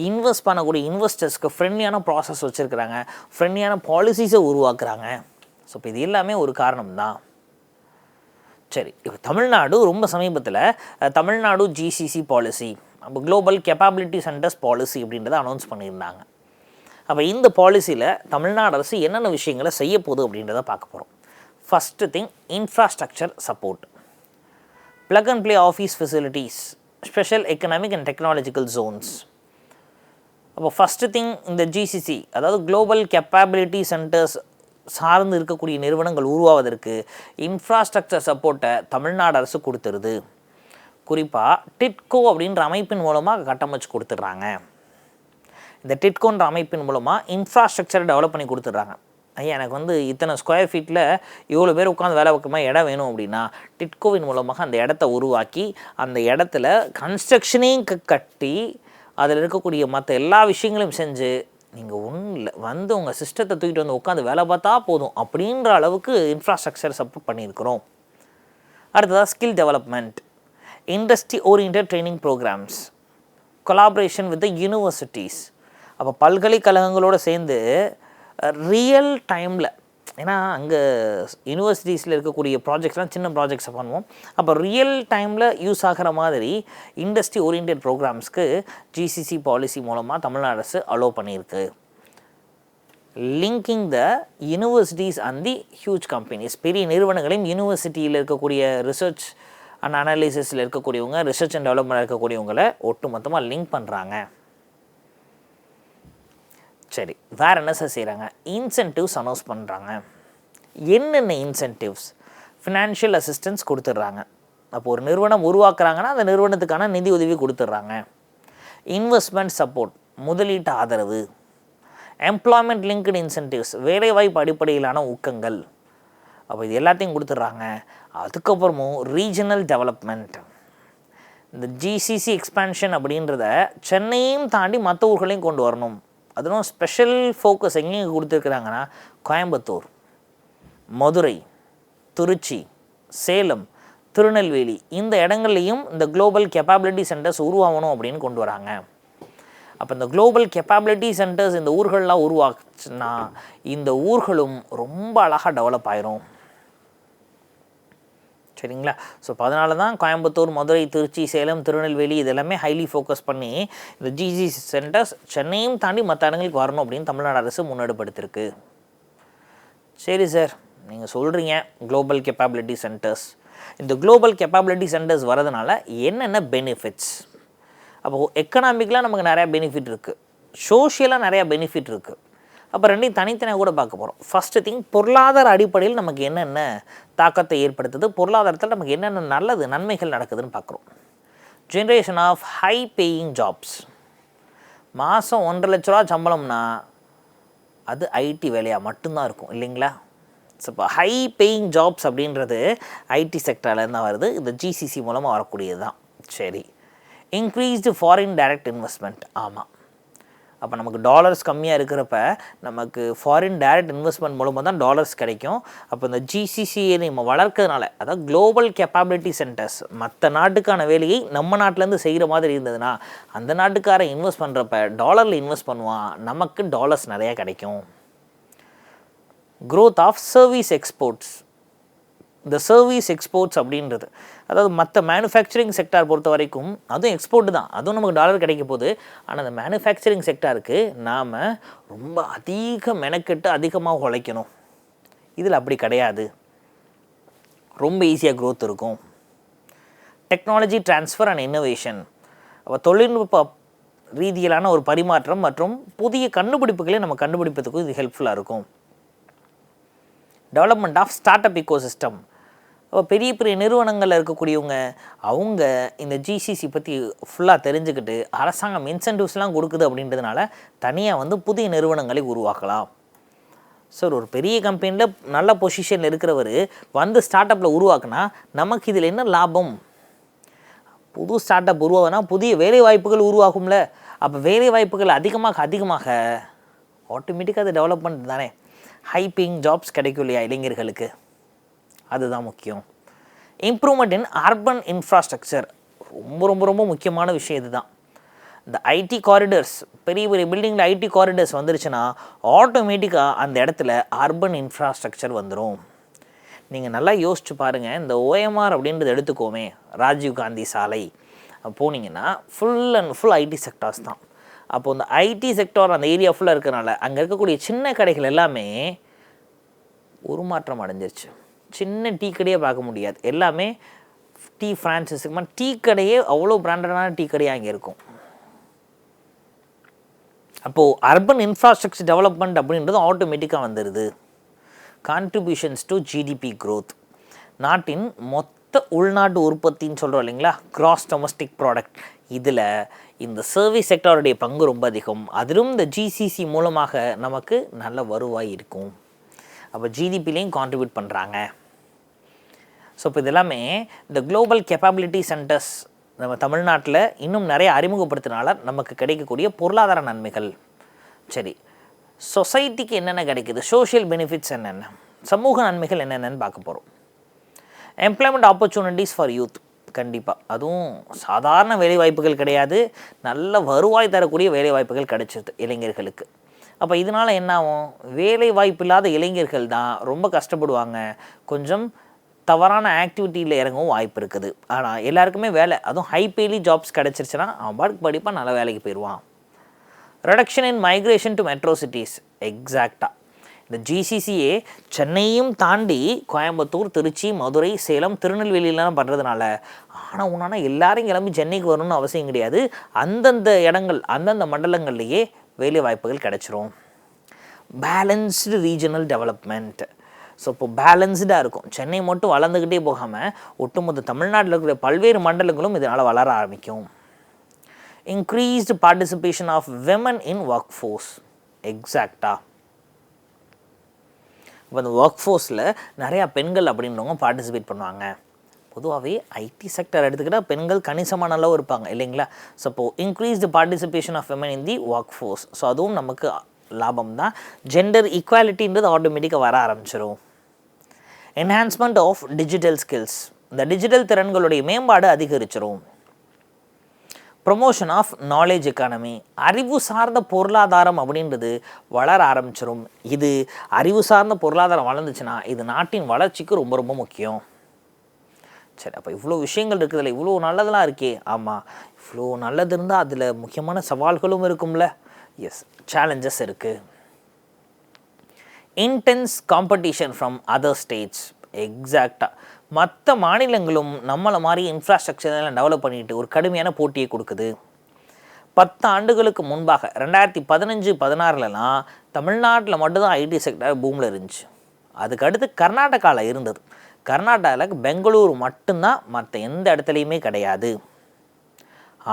இன்வெஸ்ட் பண்ணக்கூடிய இன்வெஸ்டர்ஸ்க்கு ஃப்ரெண்ட்லியான ப்ராசஸ் வச்சுருக்கிறாங்க, ஃப்ரெண்ட்லியான பாலிசிஸை உருவாக்குறாங்க. ஸோ இப்போ இது எல்லாமே ஒரு காரணம் தான். சரி, இப்போ தமிழ்நாடு ரொம்ப சமீபத்தில் தமிழ்நாடு ஜிசிசி பாலிசி, அப்போ குளோபல் கேப்பபிலிட்டி சென்டர்ஸ் பாலிசி அப்படின்றத அனௌன்ஸ் பண்ணியிருந்தாங்க. அப்போ இந்த பாலிசியில் தமிழ்நாடு அரசு என்னென்ன விஷயங்களை செய்ய போகுது அப்படின்றத பார்க்க போகிறோம். First thing, infrastructure support, plug and play office facilities, special economic and technological zones. அப்போ ஃபஸ்ட்டு திங், இந்த ஜிசிசி அதாவது குளோபல் கேப்பபிலிட்டி சென்டர்ஸ் சார்ந்து இருக்கக்கூடிய நிறுவனங்கள் உருவாவதற்கு இன்ஃப்ராஸ்ட்ரக்சர் சப்போர்ட்டை தமிழ்நாடு அரசு கொடுத்துருது. குறிப்பாக டிட்கோ அப்படின்ற அமைப்பின் மூலமாக கட்டமைச்சு கொடுத்துட்றாங்க. இந்த டிட்கோன்ற அமைப்பின் மூலமாக இன்ஃப்ராஸ்ட்ரக்சரை டெவலப் பண்ணி கொடுத்துட்றாங்க. ஐயா எனக்கு வந்து இத்தனை ஸ்கொயர் ஃபீட்டில் இவ்வளோ பேர் உட்காந்து வேலை வைக்கமாக இடம் வேணும் அப்படின்னா டிட்கோவின் மூலமாக அந்த இடத்த உருவாக்கி அந்த இடத்துல கன்ஸ்ட்ரக்ஷனையும் கட்டி அதில் இருக்கக்கூடிய மற்ற எல்லா விஷயங்களையும் செஞ்சு நீங்கள் ஒன்றும் இல்லை வந்து உங்கள் சிஸ்டத்தை தூக்கிட்டு வந்து உட்காந்து வேலை பார்த்தா போதும் அப்படின்ற அளவுக்கு இன்ஃப்ராஸ்ட்ரக்சர் சப்போர்ட் பண்ணியிருக்கிறோம். அடுத்ததாக skill development, industry oriented training programs, collaboration with the universities. அப்போ பல்கலைக்கழகங்களோடு சேர்ந்து ரியல் டைமில், ஏன்னா அங்கே யூனிவர்சிட்டிஸில் இருக்கக்கூடிய ப்ராஜெக்ட்ஸ்லாம் சின்ன ப்ராஜெக்ட்ஸை பண்ணுவோம், அப்போ ரியல் டைமில் யூஸ் ஆகிற மாதிரி இண்டஸ்ட்ரி ஓரியன்டட் ப்ரோக்ராம்ஸ்க்கு ஜிசிசி பாலிசி மூலமாக தமிழ்நாடு அரசு அலோவ் பண்ணியிருக்கு. Linking the universities and the huge companies, பெரிய நிறுவனங்களையும் யூனிவர்சிட்டியில் இருக்கக்கூடிய ரிசர்ச் அண்ட் அனாலிசிஸில் இருக்கக்கூடியவங்க, ரிசர்ச் அண்ட் டெவலப்மெண்ட் இருக்கக்கூடியவங்களை ஒட்டு மொத்தமாக லிங்க் பண்ணுறாங்க. சரி, வேறு என்ன சார் செய்கிறாங்க? இன்சென்டிவ்ஸ் அனௌன்ஸ் பண்ணுறாங்க. என்னென்ன இன்சென்டிவ்ஸ்? ஃபினான்ஷியல் அசிஸ்டன்ஸ் கொடுத்துட்றாங்க. அப்போ ஒரு நிறுவனம் உருவாக்குறாங்கன்னா அந்த நிறுவனத்துக்கான நிதி உதவி கொடுத்துட்றாங்க. இன்வெஸ்ட்மெண்ட் சப்போர்ட், முதலீட்டு ஆதரவு. எம்ப்ளாய்மெண்ட் லிங்க்டு இன்சென்டிவ்ஸ், வேலைவாய்ப்பு அடிப்படையிலான ஊக்கங்கள். அப்போ இது எல்லாத்தையும் கொடுத்துட்றாங்க. அதுக்கப்புறமும் ரீஜனல் டெவலப்மெண்ட், இந்த ஜிசிசி எக்ஸ்பேன்ஷன் அப்படின்றத சென்னையும் தாண்டி மற்ற ஊர்களையும் கொண்டு வரணும். அதுவும் ஸ்பெஷல் ஃபோக்கஸ் எங்கேயும் கொடுத்துருக்குறாங்கன்னா கோயம்புத்தூர், மதுரை, திருச்சி, சேலம், திருநெல்வேலி, இந்த இடங்கள்லையும் இந்த குளோபல் கெப்பாபிலிட்டி சென்டர்ஸ் உருவாகணும் அப்படின்னு கொண்டு வராங்க. அப்போ இந்த குளோபல் கெப்பாபிலிட்டி சென்டர்ஸ் இந்த ஊர்கள்லாம் உருவாச்சுன்னா இந்த ஊர்களும் ரொம்ப அழகாக டெவலப் ஆயிரும். சரிங்களா? ஸோ அதனால தான் கோயம்புத்தூர், மதுரை, திருச்சி, சேலம், திருநெல்வேலி இதெல்லாமே ஹைலி ஃபோக்கஸ் பண்ணி இந்த ஜிசிசி சென்டர்ஸ் சென்னையும் தாண்டி மற்ற இடங்களுக்கு வரணும் அப்படின்னு தமிழ்நாடு அரசு முன்னெடுப்படுத்திருக்கு. சரி சார், நீங்கள் சொல்கிறீங்க குளோபல் கெப்பாபிலிட்டி சென்டர்ஸ். இந்த குளோபல் கெப்பாபிலிட்டி சென்டர்ஸ் வரதுனால என்னென்ன பெனிஃபிட்ஸ்? அப்போது எக்கனாமிக்கலாக நமக்கு நிறையா பெனிஃபிட் இருக்குது, சோஷியலாக நிறையா பெனிஃபிட் இருக்குது. அப்போ ரெண்டையும் தனித்தனியாக கூட பார்க்க போகிறோம். ஃபஸ்ட்டு திங், பொருளாதார அடிப்படையில் நமக்கு என்னென்ன தாக்கத்தை ஏற்படுத்துது, பொருளாதாரத்தில் நமக்கு என்னென்ன நல்லது நன்மைகள் நடக்குதுன்னு பார்க்குறோம். Generation of high paying jobs. மாதம் 1.5 லட்ச ரூபா சம்பளம்னா அது ஐடி வேலையாக மட்டும்தான் இருக்கும் இல்லைங்களா? ஸோ இப்போ ஹை பேயிங் ஜாப்ஸ் அப்படின்றது ஐடி செக்டர்லேருந்து தான் வருது. இந்த ஜிசிசி மூலமாக வரக்கூடியது தான். சரி, இன்க்ரீஸ்டு ஃபாரின் டைரக்ட் இன்வெஸ்ட்மெண்ட். ஆமாம், அப்போ நமக்கு டாலர்ஸ் கம்மியாக இருக்கிறப்ப நமக்கு ஃபாரின் டைரக்ட் இன்வெஸ்ட்மெண்ட் மூலமாக தான் டாலர்ஸ் கிடைக்கும். அப்போ இந்த ஜிசிசியை நம்ம வளர்க்கறதுனால, அதாவது குளோபல் கெப்பாபிலிட்டி சென்டர்ஸ், மற்ற நாட்டுக்கான வேலையை நம்ம நாட்டிலேருந்து செய்கிற மாதிரி இருந்ததுன்னா அந்த நாட்டுக்காரன் இன்வெஸ்ட் பண்ணுறப்ப டாலரில் இன்வெஸ்ட் பண்ணுவான், நமக்கு டாலர்ஸ் நிறையா கிடைக்கும். growth of service exports. இந்த சர்வீஸ் எக்ஸ்போர்ட்ஸ் அப்படின்றது, அதாவது மற்ற மேனுஃபேக்சரிங் செக்டார் பொறுத்த வரைக்கும் அதுவும் எக்ஸ்போர்ட்டு தான், அதுவும் நமக்கு டாலர் கிடைக்க போகுது. ஆனால் அந்த மேனுஃபேக்சரிங் செக்டாருக்கு நாம் ரொம்ப மெனக்கெட்டு அதிகமாக உழைக்கணும். இதில் அப்படி கிடையாது, ரொம்ப ஈஸியாக க்ரோத் இருக்கும். Technology transfer and innovation. அப்போ தொழில்நுட்ப ரீதியிலான ஒரு பரிமாற்றம் மற்றும் புதிய கண்டுபிடிப்புகளை நம்ம கண்டுபிடிப்பதுக்கும் இது ஹெல்ப்ஃபுல்லாக இருக்கும். Development of start up ecosystem. அப்போ பெரிய பெரிய நிறுவனங்களில் இருக்கக்கூடியவங்க அவங்க இந்த ஜிசிசி பற்றி ஃபுல்லாக தெரிஞ்சுக்கிட்டு அரசாங்கம் இன்சென்டிவ்ஸ்லாம் கொடுக்குது அப்படின்றதுனால தனியாக புதிய நிறுவனங்களை உருவாக்கலாம். சார், ஒரு பெரிய கம்பெனியில் நல்ல பொசிஷனில் இருக்கிறவர் ஸ்டார்ட் அப்பில் உருவாக்குனா நமக்கு இதில் என்ன லாபம்? புது ஸ்டார்ட் அப் உருவாகுனா புதிய வேலை வாய்ப்புகள் உருவாகும்ல. அப்போ வேலை வாய்ப்புகள் அதிகமாக ஆட்டோமேட்டிக்காக அது டெவலப்மெண்ட் தானே. ஹை பேயிங் ஜாப்ஸ் கிடைக்கும் இல்லையா இளைஞர்களுக்கு, அதுதான் முக்கியம். இம்ப்ரூவ்மெண்ட் இன் அர்பன் இன்ஃப்ராஸ்ட்ரக்சர். ரொம்ப முக்கியமான விஷயம் இதுதான். இந்த ஐடி காரிடர்ஸ், பெரிய பெரிய பில்டிங்கில் ஐடி காரிடர்ஸ் வந்துருச்சுன்னா ஆட்டோமேட்டிக்காக அந்த இடத்துல அர்பன் இன்ஃப்ராஸ்ட்ரக்சர் வந்துடும். நீங்கள் நல்லா யோசிச்சு பாருங்கள், இந்த ஓஎம்ஆர் அப்படின்றது எடுத்துக்கோமே, ராஜீவ்காந்தி சாலை போனீங்கன்னா full and full IT sectors தான். அப்போது இந்த ஐடி செக்டார் அந்த ஏரியா ஃபுல்லாக இருக்கிறனால அங்கே இருக்கக்கூடிய சின்ன கடைகள் எல்லாமே உருமாற்றம் அடைஞ்சிருச்சு. சின்ன டீ கடையே பார்க்க முடியாது, எல்லாமே டீ ஃப்ரான்சைஸ். டீ கடையே அவ்வளோ பிராண்டடான டீ கடையாக அங்கே இருக்கும். அப்போது அர்பன் இன்ஃப்ராஸ்ட்ரக்சர் டெவலப்மெண்ட் அப்படின்றது ஆட்டோமேட்டிக்காக வந்துடுது. Contributions to GDP growth. நாட்டின் மொத்த உள்நாட்டு உற்பத்தின்னு சொல்கிறோம் இல்லைங்களா, கிராஸ் டொமஸ்டிக் ப்ராடக்ட். இதில் இந்த சர்வீஸ் செக்டாருடைய பங்கு ரொம்ப அதிகம். அதிலும் இந்த ஜிசிசி மூலமாக நமக்கு நல்ல வருவாய் இருக்கும். அப்போ ஜிடிபிலையும் கான்ட்ரிபியூட் பண்ணுறாங்க. ஸோ இப்போ இதெல்லாமே இந்த குளோபல் கெப்பாபிலிட்டி சென்டர்ஸ் நம்ம தமிழ்நாட்டில் இன்னும் நிறைய அறிமுகப்படுத்தினால நமக்கு கிடைக்கக்கூடிய பொருளாதார நன்மைகள். சரி, சொசைட்டிக்கு என்னென்ன கிடைக்குது, சோஷியல் பெனிஃபிட்ஸ் என்னென்ன, சமூக நன்மைகள் என்னென்னு பார்க்க போகிறோம். Employment opportunities for youth. கண்டிப்பாக அதுவும் சாதாரண வேலைவாய்ப்புகள் கிடையாது, நல்ல வருவாய் தரக்கூடிய வேலைவாய்ப்புகள் கிடைச்சிது இளைஞர்களுக்கு. அப்போ இதனால் என்ன ஆகும், வேலை வாய்ப்பு இல்லாத இளைஞர்கள் தான் ரொம்ப கஷ்டப்படுவாங்க, கொஞ்சம் தவறான ஆக்டிவிட்டியில் இறங்கவும் வாய்ப்பு இருக்குது. ஆனால் எல்லாருக்குமே வேலை, அதுவும் ஹை பேலி ஜாப்ஸ் கிடச்சிருச்சுன்னா அவன் பாட்டுக்கு படிப்பாக நல்ல வேலைக்கு போயிடுவான். Reduction in migration to metro cities. எக்ஸாக்டாக இந்த ஜிசிசிஏ சென்னையும் தாண்டி கோயம்புத்தூர், திருச்சி, மதுரை, சேலம், திருநெல்வேலியெலாம் பண்ணுறதுனால ஆனால் எல்லாரும் கிளம்பி சென்னைக்கு வரணும்னு அவசியம் கிடையாது. அந்தந்த இடங்கள், அந்தந்த மண்டலங்கள்லேயே வேலை வாய்ப்புகள் கிடைச்சிரும். Balanced regional development. ஸோ இப்போ பேலன்ஸ்டாக இருக்கும், சென்னை மட்டும் வளர்ந்துக்கிட்டே போகாமல் ஒட்டுமொத்த தமிழ்நாட்டில் இருக்கிற பல்வேறு மண்டலங்களும் இதனால் வளர ஆரம்பிக்கும். Increased participation of women in workforce. எக்ஸாக்டாக. இப்போ இந்த ஒர்க் ஃபோர்ஸில் நிறையா பெண்கள் அப்படின்றவங்க பார்ட்டிசிபேட் பண்ணுவாங்க. பொதுவாகவே ஐடி செக்டர் எடுத்துக்கிட்டால் பெண்கள் கணிசமான அளவு இருப்பாங்க இல்லைங்களா. ஸோ அப்போது increase the participation of women in the workforce. So அதுவும் நமக்கு லாபம் தான். ஜெண்டர் ஈக்குவாலிட்டின்றது ஆட்டோமேட்டிக்காக வர ஆரம்பிச்சிடும். என்ஹான்ஸ்மெண்ட் ஆஃப் டிஜிட்டல் ஸ்கில்ஸ், இந்த டிஜிட்டல் திறன்களுடைய மேம்பாடு அதிகரிச்சிடும். ப்ரொமோஷன் ஆஃப் நாலேஜ் எக்கானமி, அறிவு சார்ந்த பொருளாதாரம் அப்படின்றது வளர ஆரம்பிச்சிடும். இது அறிவு சார்ந்த பொருளாதாரம் வளர்ந்துச்சுன்னா இது நாட்டின் வளர்ச்சிக்கு ரொம்ப ரொம்ப முக்கியம். சரி, அப்போ இவ்வளோ விஷயங்கள் இருக்குதுல்ல, இவ்வளோ நல்லதெல்லாம் இருக்கே. ஆமாம், இவ்வளோ நல்லது இருந்தால் அதில் முக்கியமான சவால்களும் இருக்கும்ல. எஸ், சேலஞ்சஸ் இருக்குது. Intense competition from other states. எக்ஸாக்டாக மற்ற மாநிலங்களும் நம்மளை மாதிரி இன்ஃப்ராஸ்ட்ரக்சர்லாம் டெவலப் பண்ணிட்டு ஒரு கடுமையான போட்டியை கொடுக்குது. 10 ஆண்டுகளுக்கு முன்பாக 2015-16லலாம் தமிழ்நாட்டில் மட்டும்தான் ஐடி செக்டர் பூமில் இருந்துச்சு. அதுக்கு அடுத்து கர்நாடகாவில் இருந்தது. கர்நாடகாவில் பெங்களூரு மட்டும்தான், மற்ற எந்த இடத்துலையுமே கிடையாது.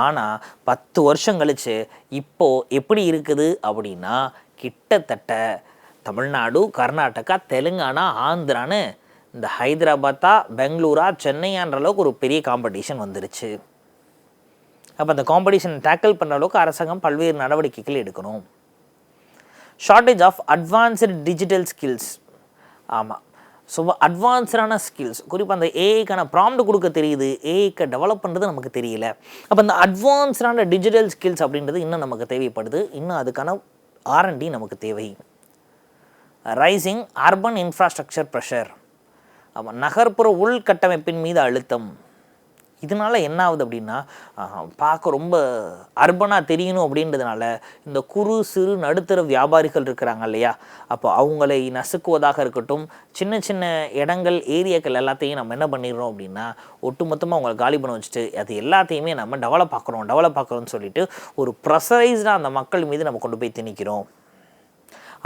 ஆனால் 10 வருஷம் கழிச்சு இப்போது எப்படி இருக்குது அப்படின்னா, கிட்டத்தட்ட தமிழ்நாடு, கர்நாடகா, தெலுங்கானா, ஆந்திரான்னு இந்த ஹைதராபாத்தா, பெங்களூரா, சென்னையான்ற அளவுக்கு ஒரு பெரிய காம்படிஷன் வந்துருச்சு. அப்போ அந்த காம்படிஷன் டேக்கிள் பண்ணுற அளவுக்கு அரசாங்கம் பல்வேறு நடவடிக்கைகள் எடுக்கணும். Shortage of advanced digital skills. ஆமாம், ஸோ அட்வான்ஸ்டான ஸ்கில்ஸ், குறிப்பாக அந்த ஏஐக்கான ப்ராம்ப்ட் கொடுக்க தெரியுது, ஏஐக்கு டெவலப் பண்ணுறது நமக்கு தெரியல. அப்போ அந்த அட்வான்ஸ்டான டிஜிட்டல் ஸ்கில்ஸ் அப்படின்றது இன்னும் நமக்கு தேவைப்படுது. இன்னும் அதுக்கான R&D நமக்கு தேவை. Rising urban infrastructure pressure. ஆமாம், நகர்ப்புற உள்கட்டமைப்பின் மீது அழுத்தம். இதனால் என்ன ஆகுது அப்படின்னா, பார்க்க ரொம்ப அர்பனாக தெரியணும் அப்படின்றதுனால இந்த குறு சிறு நடுத்தர வியாபாரிகள் இருக்கிறாங்க இல்லையா, அப்போ அவங்களை நசுக்குவதாக இருக்கட்டும், சின்ன சின்ன இடங்கள், ஏரியாக்கள் எல்லாத்தையும் நம்ம என்ன பண்ணிடுறோம் அப்படின்னா, ஒட்டுமொத்தமாக அவங்களை காலி பண்ண வச்சுட்டு அது எல்லாத்தையுமே நம்ம டெவலப் ஆக்குறோம்னு சொல்லிட்டு ஒரு ப்ரெஷரைஸ்டாக அந்த மக்கள் மீது நம்ம கொண்டு போய் திணிக்கிறோம்.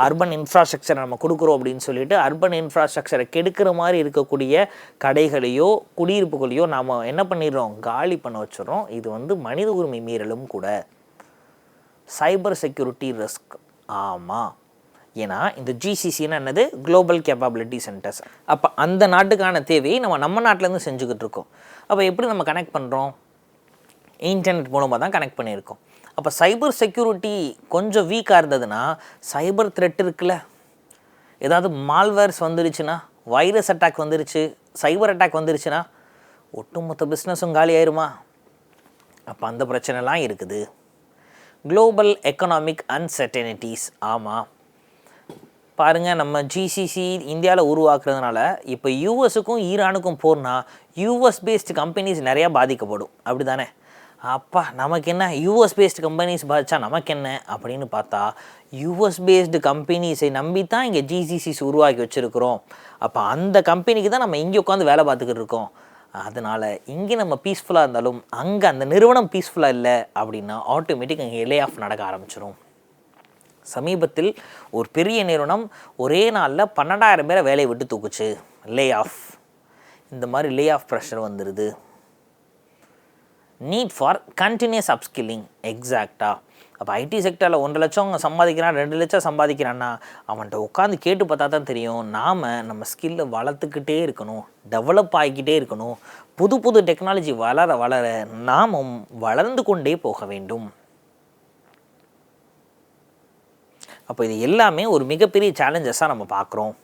அர்பன் இன்ஃப்ராஸ்ட்ரக்சரை நம்ம கொடுக்குறோம் அப்படின்னு சொல்லிட்டு அர்பன் இன்ஃப்ராஸ்ட்ரக்சரை கெடுக்கிற மாதிரி இருக்கக்கூடிய கடைகளையோ குடியிருப்புகளையோ நாம் என்ன பண்ணிடுறோம், காலி பண்ண வச்சுறோம். இது மனித உரிமை மீறலும் கூட. Cyber security risk. ஆமாம், ஏன்னா இந்த GCCன்னு என்னது, குளோபல் கேப்பபிலிட்டி சென்டர்ஸ். அப்போ அந்த நாட்டுக்கான தேவையை நம்ம நாட்டிலேருந்து செஞ்சுக்கிட்டு இருக்கோம். அப்போ எப்படி நம்ம கனெக்ட் பண்ணுறோம், இன்டர்நெட் மூலமாக தான் கனெக்ட் பண்ணியிருக்கோம். அப்போ சைபர் செக்யூரிட்டி கொஞ்சம் வீக்காக இருந்ததுன்னா, சைபர் த்ரெட் இருக்குல்ல, ஏதாவது மால்வேர்ஸ் வந்துருச்சுன்னா, வைரஸ் அட்டாக் வந்துருச்சு, சைபர் அட்டாக் வந்துருச்சுன்னா ஒட்டுமொத்த பிஸ்னஸும் காலி ஆயிருமா? அப்போ அந்த பிரச்சனைலாம் இருக்குது. Global economic uncertainties. ஆமாம், பாருங்கள், நம்ம GCC இந்தியாவில் உருவாக்குறதுனால இப்போ யூஎஸுக்கும் ஈரானுக்கும் போர்னா யூஎஸ் பேஸ்டு கம்பெனிஸ் நிறையா பாதிக்கப்படும். அப்படி தானே? அப்பா, நமக்கு என்ன, யூஎஸ் பேஸ்டு கம்பெனிஸ் பாதிச்சா நமக்கு என்ன அப்படின்னு பார்த்தா, யூஎஸ் பேஸ்டு கம்பெனிஸை நம்பி தான் இங்கே GCCs உருவாக்கி வச்சுருக்கிறோம். அப்போ அந்த கம்பெனிக்கு தான் நம்ம இங்கே உட்காந்து வேலை பார்த்துக்கிட்டு இருக்கோம். அதனால் இங்கே நம்ம பீஸ்ஃபுல்லாக இருந்தாலும் அங்கே அந்த நிறுவனம் பீஸ்ஃபுல்லாக இல்லை அப்படின்னா ஆட்டோமேட்டிக் அங்கே லே ஆஃப் நடக்க ஆரம்பிச்சிடும். சமீபத்தில் ஒரு பெரிய நிறுவனம் ஒரே நாளில் 12,000 பேரை வேலையை விட்டு தூக்குச்சு. லே ஆஃப். இந்த மாதிரி லே ஆஃப் ப்ரெஷர் வந்துடுது. Need for continuous upskilling. எக்ஸாக்டாக. அப்போ ஐடி செக்டரில் 1 லட்சம் சம்பாதிக்கிறான், 2 லட்சம் சம்பாதிக்கிறான்னா அவன்கிட்ட உட்காந்து கேட்டு பார்த்தா தான் தெரியும். நம்ம ஸ்கில்லை வளர்த்துக்கிட்டே இருக்கணும், டெவலப் ஆகிக்கிட்டே இருக்கணும். புது புது டெக்னாலஜி வளர வளர நாமும் வளர்ந்து கொண்டே போக வேண்டும். அப்போ இது எல்லாமே ஒரு மிகப்பெரிய சேலஞ்சஸாக நம்ம பார்க்குறோம்.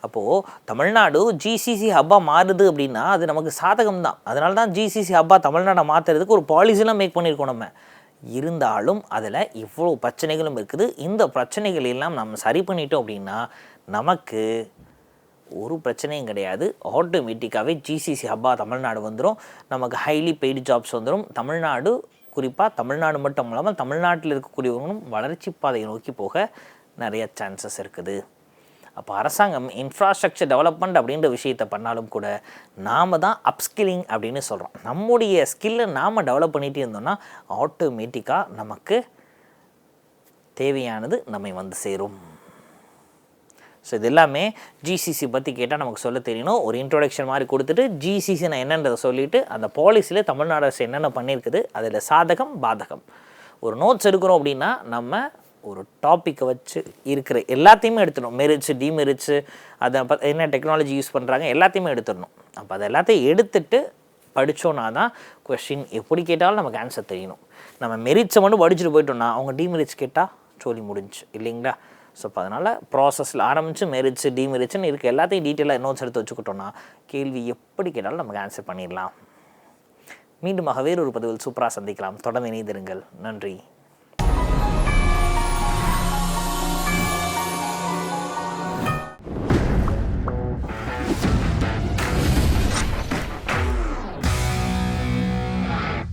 அப்போது தமிழ்நாடு GCC ஹப்பாக மாறுது அப்படின்னா அது நமக்கு சாதகம் தான். அதனால தான் GCC ஹப்பாக தமிழ்நாடை மாற்றுறதுக்கு ஒரு பாலிசிலாம் மேக் பண்ணியிருக்கோம். நம்ம இருந்தாலும் அதில் இவ்வளோ பிரச்சனைகளும் இருக்குது. இந்த பிரச்சனைகள் எல்லாம் நம்ம சரி பண்ணிட்டோம் அப்படின்னா நமக்கு ஒரு பிரச்சனையும் கிடையாது. ஆட்டோமேட்டிக்காகவே GCC ஹப்பாக தமிழ்நாடு வந்துடும். நமக்கு ஹைலி பெய்டு ஜாப்ஸ் வந்துடும். தமிழ்நாடு, குறிப்பாக தமிழ்நாடு மட்டும் இல்லாமல் தமிழ்நாட்டில் இருக்கக்கூடியவங்களும் வளர்ச்சி பாதையை நோக்கி போக நிறைய சான்சஸ் இருக்குது. அப்போ அரசாங்கம் இன்ஃப்ராஸ்ட்ரக்சர் டெவலப்மெண்ட் அப்படின்ற விஷயத்தை பண்ணாலும் கூட நாம் தான் அப்ஸ்கில்லிங் அப்படின்னு சொல்கிறோம். நம்முடைய ஸ்கில்லை நாம் டெவலப் பண்ணிகிட்டே இருந்தோம்னா ஆட்டோமேட்டிக்காக நமக்கு தேவையானது நம்மை வந்து சேரும். ஸோ இது எல்லாமே GCC பற்றி கேட்டால் நமக்கு சொல்ல தெரியணும். ஒரு இன்ட்ரோடக்ஷன் மாதிரி கொடுத்துட்டு GCC நான் என்னன்றதை சொல்லிவிட்டு அந்த பாலிசியில் தமிழ்நாடு அரசு என்னென்ன பண்ணியிருக்குது, அதில் சாதகம் பாதகம் ஒரு நோட்ஸ் எடுக்கிறோம் அப்படின்னா நம்ம ஒரு டாப்பிக்கை வச்சு இருக்கிற எல்லாத்தையுமே எடுத்துடணும். மெரிட்ஸு, டிமெரிட்ஸு, அதை என்ன டெக்னாலஜி யூஸ் பண்ணுறாங்க எல்லாத்தையுமே எடுத்துடணும். அப்போ அதை எல்லாத்தையும் எடுத்துட்டு படித்தோன்னா தான் கொஷின் எப்படி கேட்டாலும் நமக்கு ஆன்சர் தெரியணும். நம்ம மெரிட்ஸை மட்டும் படிச்சுட்டு போயிட்டோம்னா அவங்க டிமெரிட்ஸ் கேட்டால் சொல்லி முடிஞ்சு இல்லைங்களா? ஸோ அப்போ அதனால் ப்ராசஸில் ஆரம்பித்து மெரிட்ஸு, டிமெரிட்ஸ்னு இருக்க எல்லாத்தையும் டீட்டெயிலாக நோட்ஸ் எடுத்து வச்சுக்கிட்டோன்னா கேள்வி எப்படி கேட்டாலும் நமக்கு ஆன்சர் பண்ணிடலாம். மீண்டுமாக வேறொரு பதிவில் சூப்பராக சந்திக்கலாம். தொடர்ந்து இணைந்திருங்கள். நன்றி.